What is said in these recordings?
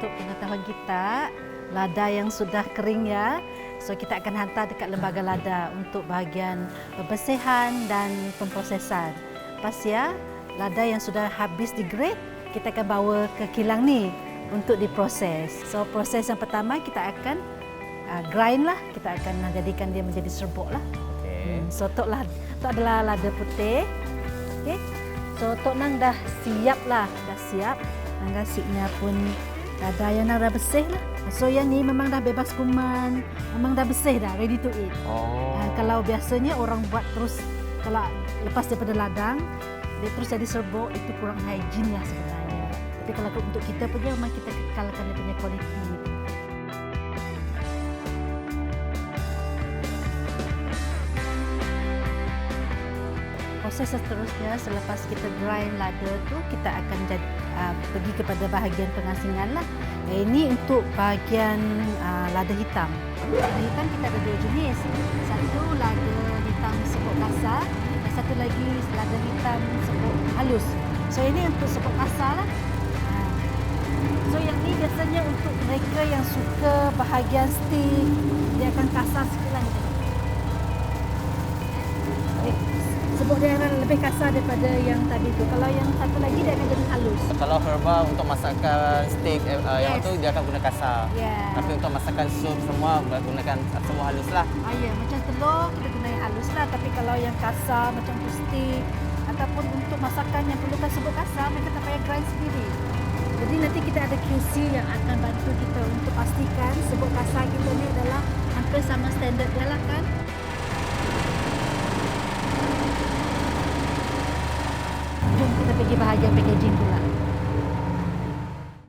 untuk pengetahuan kita, lada yang sudah kering ya. So kita akan hantar dekat lembaga lada untuk bahagian pembersihan dan pemprosesan. Lepas ya, lada yang sudah habis digrade, kita akan bawa ke kilang ni untuk diproses. So proses yang pertama kita akan grind lah, kita akan jadikan dia menjadi serbuk lah. So tok adalah lada putih. Okay. So tok nang dah siap lah, dah siap. Nasinya pun lada yang dah bersih lah. So yang ni memang dah bebas kuman, memang dah bersih dah, ready to eat. Kalau biasanya orang buat terus, kalau lepas daripada ladang, dia terus jadi serbuk, itu kurang hygiene lah sebenarnya. Tapi kalau untuk kita punya, memang kita kekalkan dia punya kualiti. Proses seterusnya selepas kita grind lada tu, kita akan pergi kepada bahagian pengasingan lah. Ini untuk bahagian lada hitam. Lada hitam kita ada dua jenis. Satu lada hitam serbuk kasar dan satu lagi lada hitam serbuk halus. So ini untuk serbuk kasar lah. So yang ni biasanya untuk mereka yang suka bahagian stick, dia akan kasar sikit lah. Serbuk dia akan lebih kasar daripada yang tadi tu. Kalau yang satu lagi dia akan jadi halus. Kalau herba untuk masakan steak yang tu dia akan guna kasar. Tapi untuk masakan sup semua gunakan semua halus lah. Ya, macam telur kita guna yang halus lah. Tapi kalau yang kasar macam tu steak ataupun untuk masakan yang perlukan serbuk kasar, mereka tak payah grind sendiri. Jadi nanti kita ada QC yang akan bantu kita untuk pastikan serbuk kasar kita ni adalah hampir sama standard dia lah kan. Jom kita pergi bahagian packaging pula.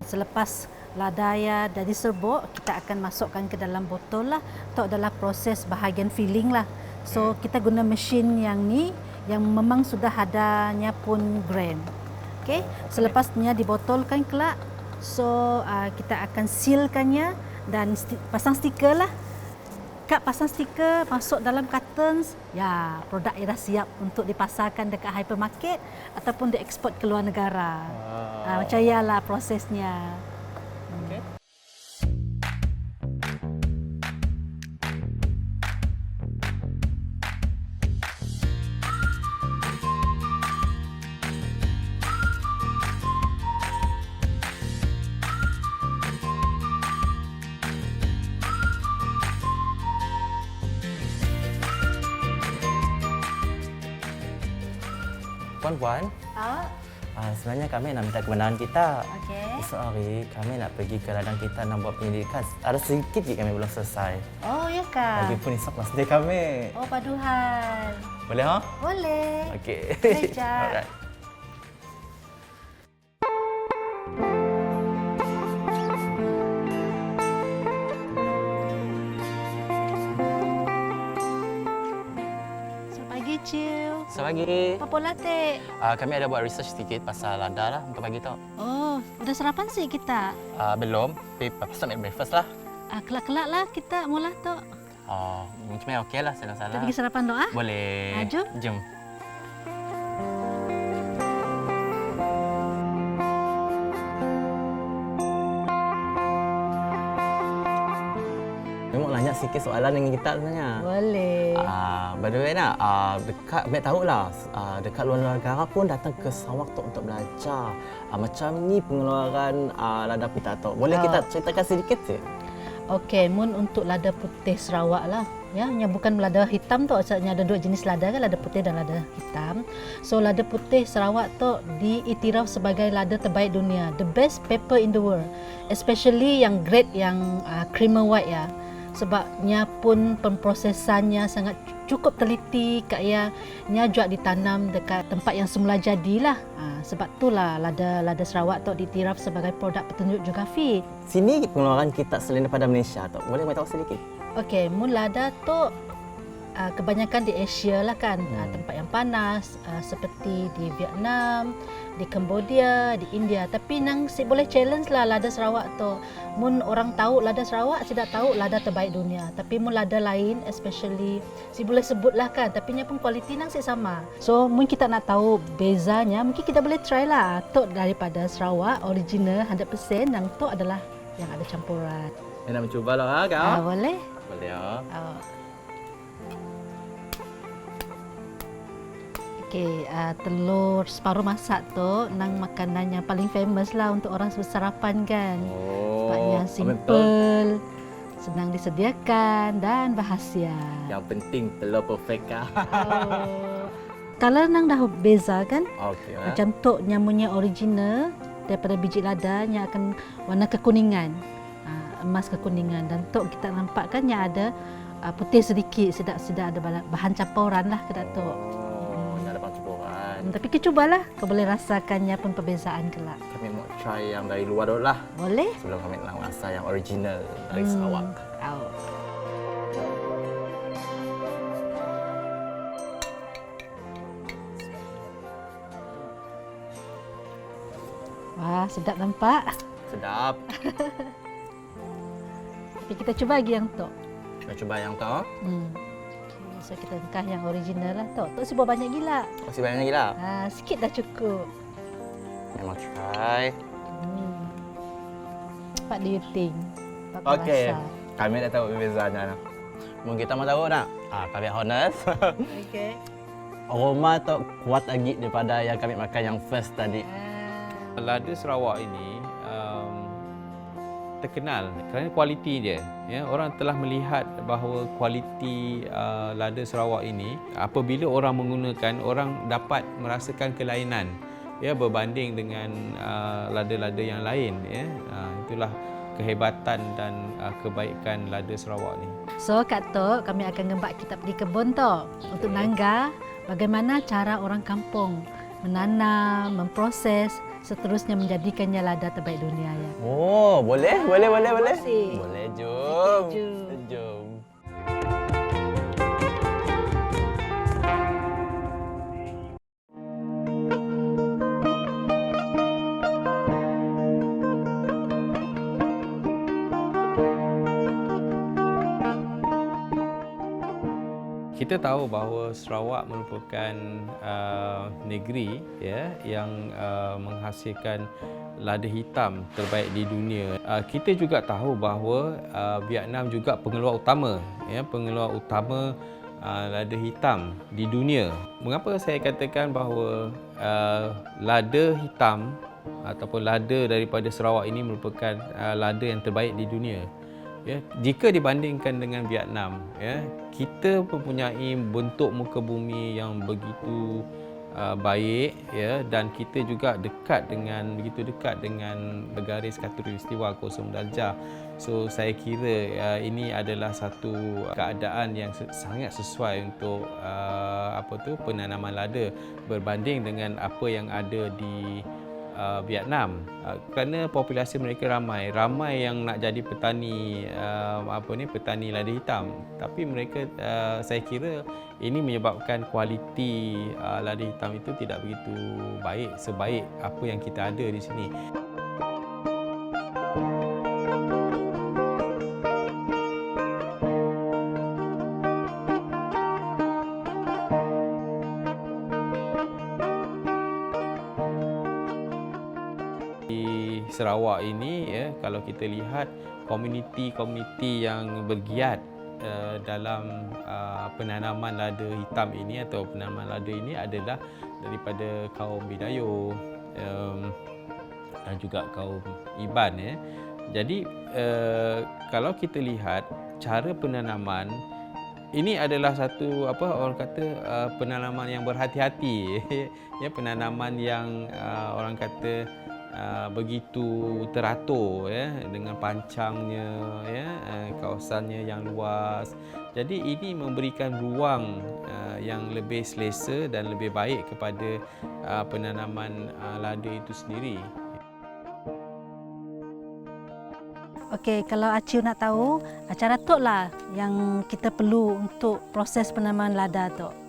Selepas ladaya dari serbuk, kita akan masukkan ke dalam botol lah. Itu adalah proses bahagian filling lah. So kita guna mesin yang ni, yang memang sudah adanya pun brand. Okay. Selepasnya dibotolkan kelak. So kita akan sealkannya dan pasang stiker lah. Kak pasang stiker, masuk dalam cartons, ya produk dah siap untuk dipasarkan dekat hypermarket ataupun dieksport ke luar negara. Macam ialah prosesnya. Okay. Puan-puan, sebenarnya kami nak minta kebenaran kita. Esok hari kami nak pergi ke ladang kita nak buat penyelidikan. Ada sedikit je kami belum selesai. Oh, ya kak? Lagipun esok last day kami. Oh, paduhan. Boleh ha? Boleh. Okey. Boleh, Cak. Alright. Selamat pagi. Apa latte? Kami ada buat research sedikit pasal lada lah untuk pagi tu. Oh, udah sarapan sih kita? Belum, tapi pasal make breakfast lah. Kelak-kelak lah kita mula tu. Macam mana okey lah, salah-salah. Kita pergi sarapan doa? Boleh. Jom. Jom. Memang nanya sikit soalan dengan kita sebenarnya. Boleh. By the way nak, dekat Mek tahulah, dekat luar negara pun datang ke Sarawak untuk belajar. Macam ni pengeluaran lada kita tu. Boleh kita ceritakan sedikit je? Okey, mun untuk lada putih Sarawak lah. Ya, yang bukan lada hitam tu, asalnya ada dua jenis lada kan, lada putih dan lada hitam. So lada putih Sarawak tu diiktiraf sebagai lada terbaik dunia, the best pepper in the world. Especially yang grade yang creamer white ya. Sebabnya pun pemprosesannya sangat cukup teliti, kayaknya juga ditanam dekat tempat yang semula jadilah. Sebab itulah lada Sarawak tu diiktiraf sebagai produk petunjuk geografi. Sini pengeluaran kita selain daripada Malaysia tu, boleh beritahu sedikit? Okey, mun lada tu kebanyakan di Asia lah kan, tempat yang panas seperti di Vietnam, di Cambodia, di India. Tapi nang si boleh challenge lah lada Sarawak tu. Mun orang tahu lada Sarawak, tidak tahu lada terbaik dunia. Tapi mun lada lain, especially si boleh sebut lah kan. Tapi nya pun kualiti nang si sama. So mun kita nak tahu bezanya, mungkin kita boleh try lah. Tu daripada Sarawak original 100%, nang tu adalah yang ada campuran. Nak mencuba lah kak. Boleh? Boleh ya. Oh. Okey, telur separuh masak tu nang makanan yang paling famous lah untuk orang sarapan kan. Sebabnya simple, senang disediakan dan bahagia. Yang penting telur perfect kak. Oh. Kalau nang dah beza kan, Okey. macam tok nyamunya original daripada biji lada yang akan warna kekuningan, emas kekuningan, dan tok kita nampak kan yang ada putih sedikit, sedap ada bahan campuran lah ke tok. Ada bahan campuran. Tapi kita cubalah, kau boleh rasakannya pun perbezaan kelak. Kami mau try yang dari luar dulu lah. Boleh? Sebelum kami nak rasa yang original dari Sarawak. Oh. Wah, sedap nampak. Sedap. Tapi kita cuba lagi yang tok. Kita cuba yang tu. Okay, so kita angkah yang original lah tok. Tok sebab banyak gila. Masih banyak lagi lah. Sikit dah cukup. Memang try. Pak liuting. Pak Okey. rasa. Kami dah tahu perbezaannya. Mungkin kita mau tahu tak? Kami honest. Okey. Aroma tu kuat lagi daripada yang kami makan yang first tadi. Lada Sarawak ini terkenal kerana kualiti dia. Ya, orang telah melihat bahawa kualiti lada Sarawak ini apabila orang menggunakan, orang dapat merasakan kelainan ya berbanding dengan lada-lada yang lain ya. Itulah kehebatan dan kebaikan lada Sarawak ni. So Kak Tok, kami akan ngembak kita pergi kebun Tok untuk nangga bagaimana cara orang kampung menanam, memproses, seterusnya menjadikannya lada terbaik dunia ya. Oh, boleh. Masih. Boleh, jom. Okey, Jom. Kita tahu bahawa Sarawak merupakan negeri ya yang menghasilkan lada hitam terbaik di dunia. Kita juga tahu bahawa Vietnam juga pengeluar utama lada hitam di dunia. Mengapa saya katakan bahawa lada hitam ataupun lada daripada Sarawak ini merupakan lada yang terbaik di dunia? Ya, jika dibandingkan dengan Vietnam, ya, kita mempunyai bentuk muka bumi yang begitu baik ya, dan kita juga begitu dekat dengan garis khatulistiwa 0 darjah. So saya kira ini adalah satu keadaan yang sangat sesuai untuk penanaman lada berbanding dengan apa yang ada di Vietnam, kerana populasi mereka ramai yang nak jadi petani petani lada hitam, tapi mereka saya kira ini menyebabkan kualiti lada hitam itu tidak begitu baik sebaik apa yang kita ada di sini. Di Sarawak ini ya, kalau kita lihat komuniti yang bergiat dalam penanaman lada hitam ini atau penanaman lada ini adalah daripada kaum Bidayo dan juga kaum Iban ya. Jadi kalau kita lihat cara penanaman ini adalah satu orang kata penanaman yang berhati-hati ya, penanaman yang orang kata begitu teratur ya, dengan pancangnya ya, kawasannya yang luas. Jadi ini memberikan ruang yang lebih selesa dan lebih baik kepada penanaman lada itu sendiri. Okey, kalau Aciu nak tahu cara Tok lah yang kita perlu untuk proses penanaman lada Tok.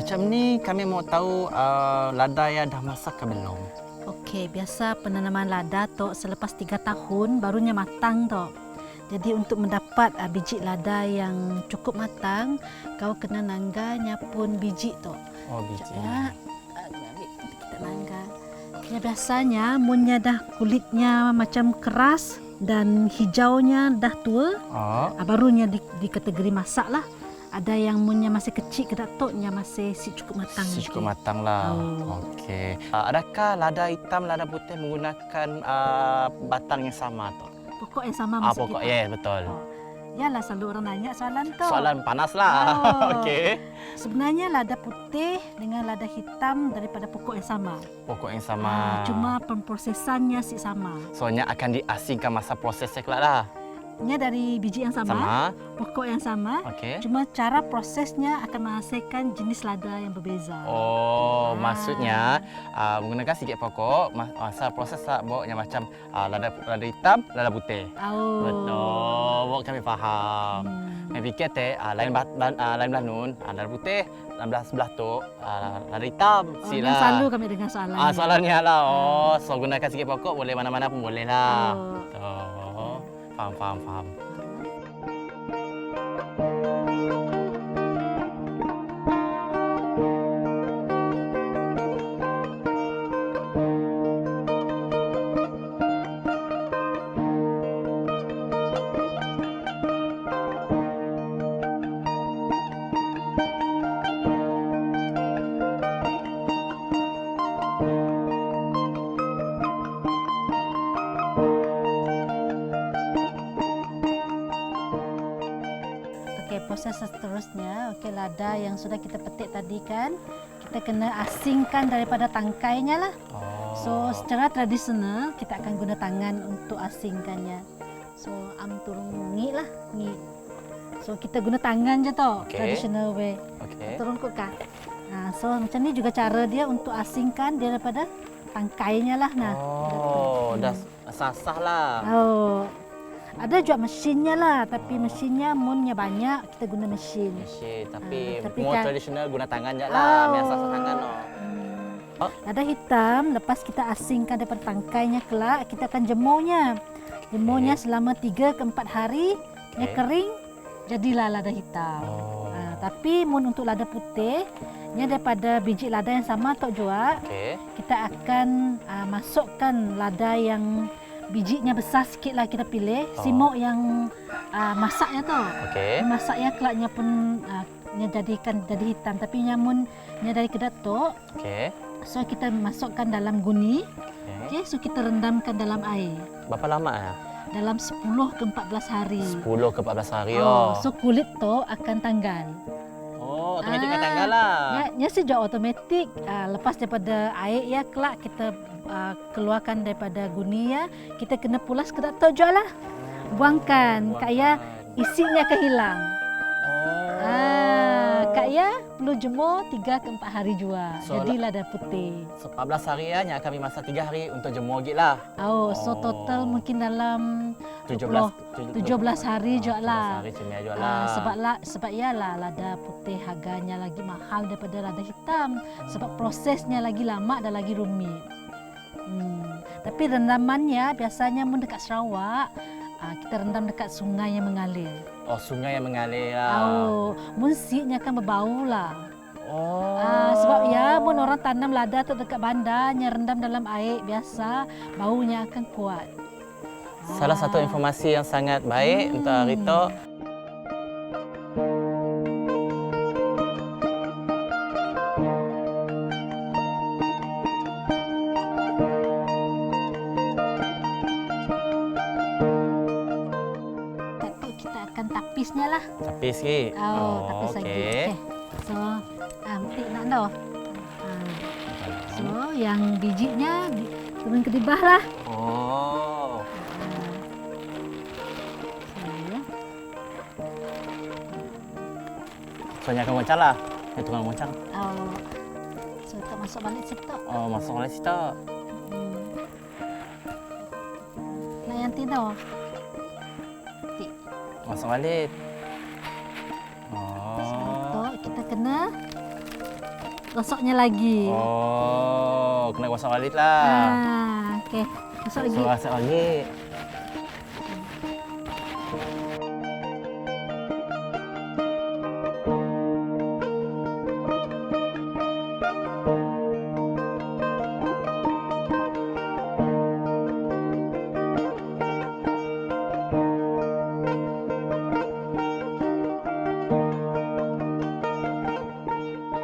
macam ni kami mau tahu lada yang dah masak ke belum? Okey, biasa penanaman lada tu selepas 3 tahun barunya matang tu. Jadi untuk mendapat biji lada yang cukup matang, kau kena nangganya pun biji tu. Oh, biji. Ya, kita nangga. Ya biasanya munnya dah kulitnya macam keras dan hijaunya dah tua, barunya di kategori masak lah. Ada yang munnya masih kecil ke datuknya masih si cukup matang. Si cukup matang lah. Okey. Adakah lada hitam, lada putih menggunakan batang yang sama tu? Pokok yang sama maksud pokok, kita. ya, betul. Yalah, selalu orang nanya soalan tu. Soalan panas lah. Okey. Sebenarnya lada putih dengan lada hitam daripada pokok yang sama. Pokok yang sama. Cuma pemprosesannya si sama. Soalnya akan diasingkan masa prosesnya kelak lah. Nya dari biji yang sama, pokok yang sama. Okey. Cuma cara prosesnya akan menghasilkan jenis lada yang berbeza. Oh, maksudnya menggunakan sikit pokok, masa proses tak bawanya macam lada hitam, lada putih. Oh. Betul, bawa kami faham. Saya fikir lain belah nun, lada putih, belah sebelah tu lada hitam. Yang selalu kami dengar soalan. Soalannya lah. So gunakan sikit pokok boleh mana-mana pun boleh lah. Faham. Proses seterusnya, lada yang sudah kita petik tadi kan, kita kena asingkan daripada tangkainya lah. So secara tradisional kita akan guna tangan untuk asingkannya. So turun ngi lah, ngi. So kita guna tangan je tau, traditional way. Turun kot kak. So macam ni juga cara dia untuk asingkan dia daripada tangkainya lah. Dah sah-sah lah. Ada juga mesinnya lah, tapi mesinnya munnya banyak, kita guna mesin. Tapi more tradisional guna tangan je lah, biasa tangan. Lada hitam, lepas kita asingkan daripada tangkainya kelak, kita akan jemurnya. Jemurnya selama 3 ke 4 hari, dia kering, jadilah lada hitam. Tapi untuk lada putih, daripada biji lada yang sama tok juga, kita akan masukkan lada yang bijinya besar sikit lah kita pilih. Simok yang masaknya tu. Masaknya kelaknya pun jadikan jadi hitam. Tapi nyamunnya dari kedat tu. So kita masukkan dalam guni. So kita rendamkan dalam air. Berapa lama ya? Dalam 10 ke 14 hari. 10 ke 14 hari. So kulit tu akan tanggal. Otomatik akan tanggal lah. Ya sejak otomatik. Lepas daripada air ya kelak kita keluarkan daripada guni ya, kita kena pulas ke datuk jual lah. Buangkan. Kak Ya, isinya akan hilang. Kak Ya perlu jemur 3 ke 4 hari jual. Jadilah dah putih. 14 hari ya, kami masak 3 hari untuk jemur lagi lah. So total mungkin dalam 17 hari jual lah. 17 hari jual lah. Sebab ialah lada putih harganya lagi mahal daripada lada hitam. Sebab prosesnya lagi lama dan lagi rumit. Tapi rendamannya biasanya dekat Sarawak, kita rendam dekat sungai yang mengalir. Sungai yang mengalir lah. Musiknya akan berbau lah. Sebab ya, orang tanam lada tu dekat bandarnya rendam dalam air biasa, baunya akan kuat. Salah satu informasi yang sangat baik untuk hari tu. Tapisnya lah. Tapis sikit. Tapis lagi. So, petik nak dah. So, yang bijinya turun ke dibah lah. Soalnya akan goncang lah. Dia tukang goncang. So, kita masuk balik situ. Masuk balik situ. Nak yang tidak. Masuk balik. Kita kena gosoknya lagi. Oh, kena gosok balik lah. Okey. Gosok lagi. Gosok lagi.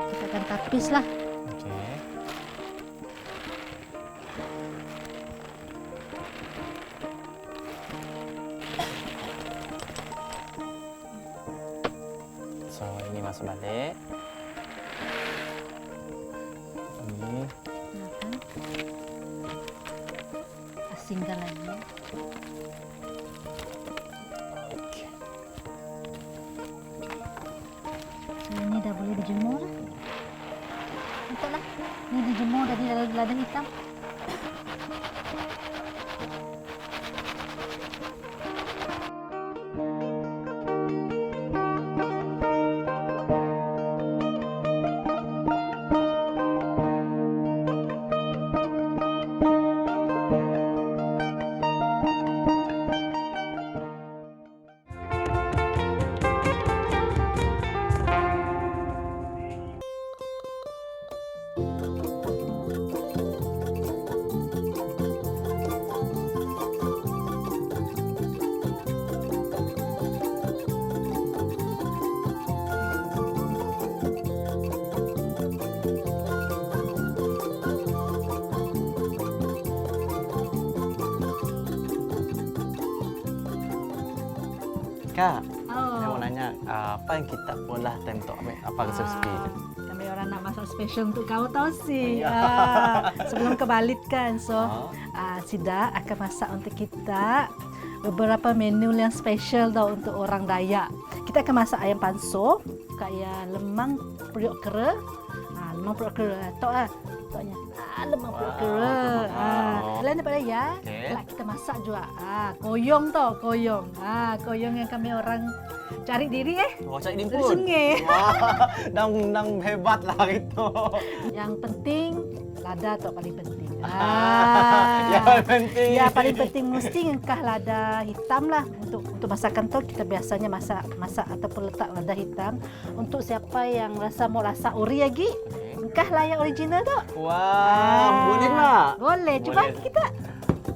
Kita akan tapis lah. Okey. So, ini masuk balik. Ini. Asingkan lagi. Okey. So, ini dah boleh dijemur lah. Betul lah. Ini dijemur dari lada hitam. Kak, Oh. saya mau nanya, apa yang kita olah time untuk ambil apa resipi itu? Kami orang nak masak special untuk kau tahu sih. Ya. Sebelum kebalik kan. So, Oh. Sida akan masak untuk kita beberapa menu yang special tau untuk orang Dayak. Kita akan masak ayam panso, kayak lemang periuk kera. Lemang periuk kera. Tok ah. Toknya. Lemang periuk kera. Lain daripada ya. Okey. Kelak kita masak juga. Koyong tau, koyong. Koyong yang kami orang cari diri Oh, cari dari pun. sungai. Wah, dang hebat lah itu. Yang penting lada tu paling penting. Yang paling penting. Ya paling penting mesti ngkah lada hitam lah untuk masakan tu kita biasanya masak ataupun letak lada hitam untuk siapa yang mau rasa ori lagi. Ngkah lah yang original tu. Wah, boleh tak? Boleh. Cuba Boleh. kita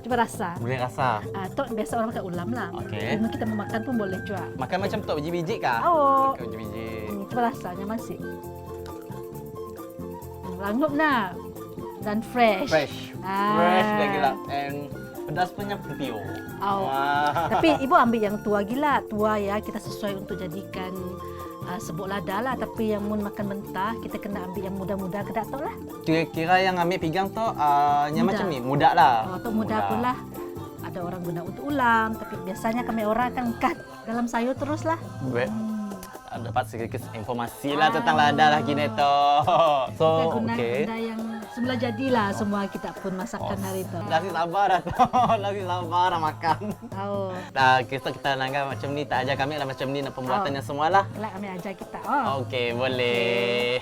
cuba rasa. Boleh rasa. Tu biasa orang makan ulam lah. Okey. Cuma kita mau makan pun boleh juga. Makan macam tu biji-biji kah? Oh. Makan biji-biji. Cuba rasanya masih. Rangup nak. Dan fresh. Fresh. Ah. Fresh lagi lah. And pedas punya pio. Oh. Wah. Tapi ibu ambil yang tua gila. Tua ya, kita sesuai untuk jadikan sebut lada lah. Tapi yang mun makan mentah, kita kena ambil yang muda-muda ke tak tahu lah. Kira-kira yang ambil pinggang tu yang Muda. macam ni, muda lah. Tu muda pun lah. Ada orang guna untuk ulam, tapi biasanya kami orang akan cut dalam sayur terus lah. Dapat sedikit informasi lah tentang lada lah kini tu. Kita So, guna okey. benda yang semula jadilah semua kita pun masakan hari itu. Dah si sabar dah tu. Dah si sabar dah makan. Tahu. Kita langgar macam ni, tak ajar kami lah macam ni nak pembuatannya semua lah. Kelak kami ajar kita. Oh. Okey, boleh.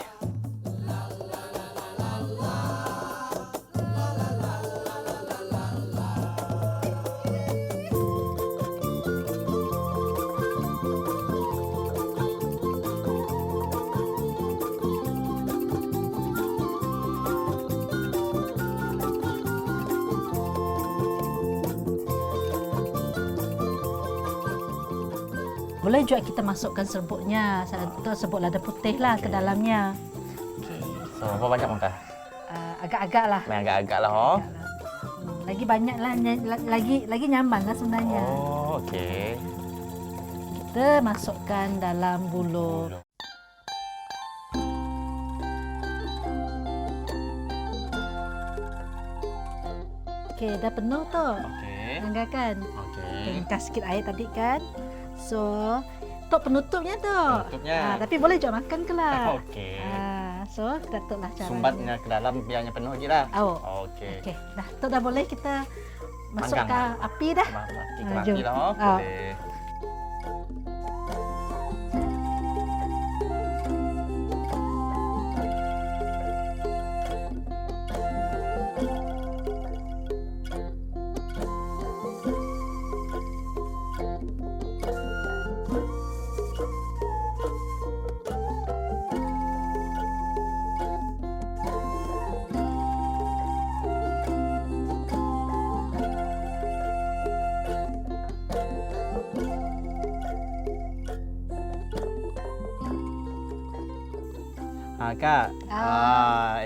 Boleh juga kita masukkan serbuknya, serbuk lada putih lah ke dalamnya. Okey. So, berapa banyak muka? Agak-agak lah. Main agak-agak lah, oh. Lagi banyak lah, lagi nyaman lah sebenarnya. Oh, okey. Kita masukkan dalam buluh. Okey, dah penuh tu. Okey. Anggarkan. Okey. Kasih sikit air tadi kan. So, tu penutupnya tu. Penutupnya. Tapi boleh juga makan ke lah. Okey. So, kita tu lah caranya. Sumbatnya ke dalam biarnya penuh je lah. Oh. Okey. Okey, dah tu dah boleh kita masuk Panggang ke lah. api dah. Kita jom. mati lah, oh. Ah. Boleh. Kak,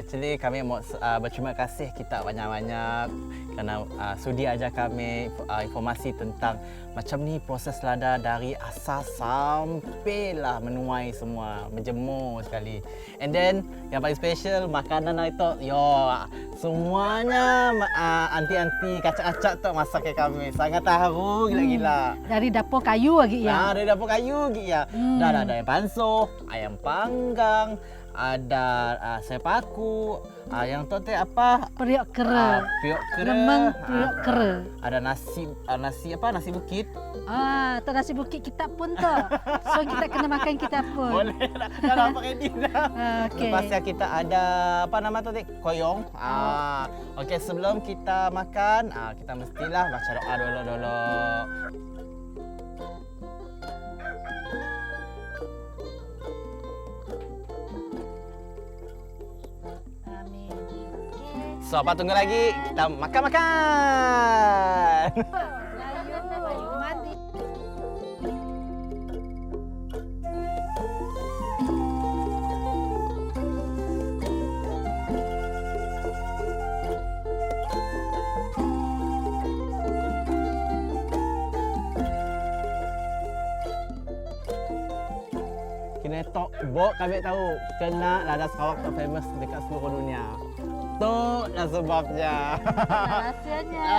actually kami mau berterima kasih kita banyak-banyak kerana sudi ajar kami informasi tentang macam ni proses lada dari asas sampailah menuai semua, menjemur sekali. And then yang paling special makanan itu, semuanya anti-anti kacak-kacak tu masak ke kami. Sangat haru gila-gila. Dari dapur kayu lagi ya. Dari dapur kayu gitu ya. Dah ada ayam panso, ayam panggang, ada sepaku, yang tu apa? Periuk kera. Periuk kera. Lemeng periuk kera. Ada nasi apa? Nasi bukit. Tu nasi bukit kita pun tu. So kita kena makan kita pun. Boleh dah lah pakai ni dah. Okey. Lepasnya kita ada apa nama tu? Koyong. Okey, sebelum kita makan, kita mestilah baca doa dulu. Amin. So, apa tunggu lagi? Kita makan-makan. Layu mandi. Kena tok bok kami tahu kena lada Sarawak tu famous dekat seluruh dunia. Tu lah sebabnya. Rahsianya.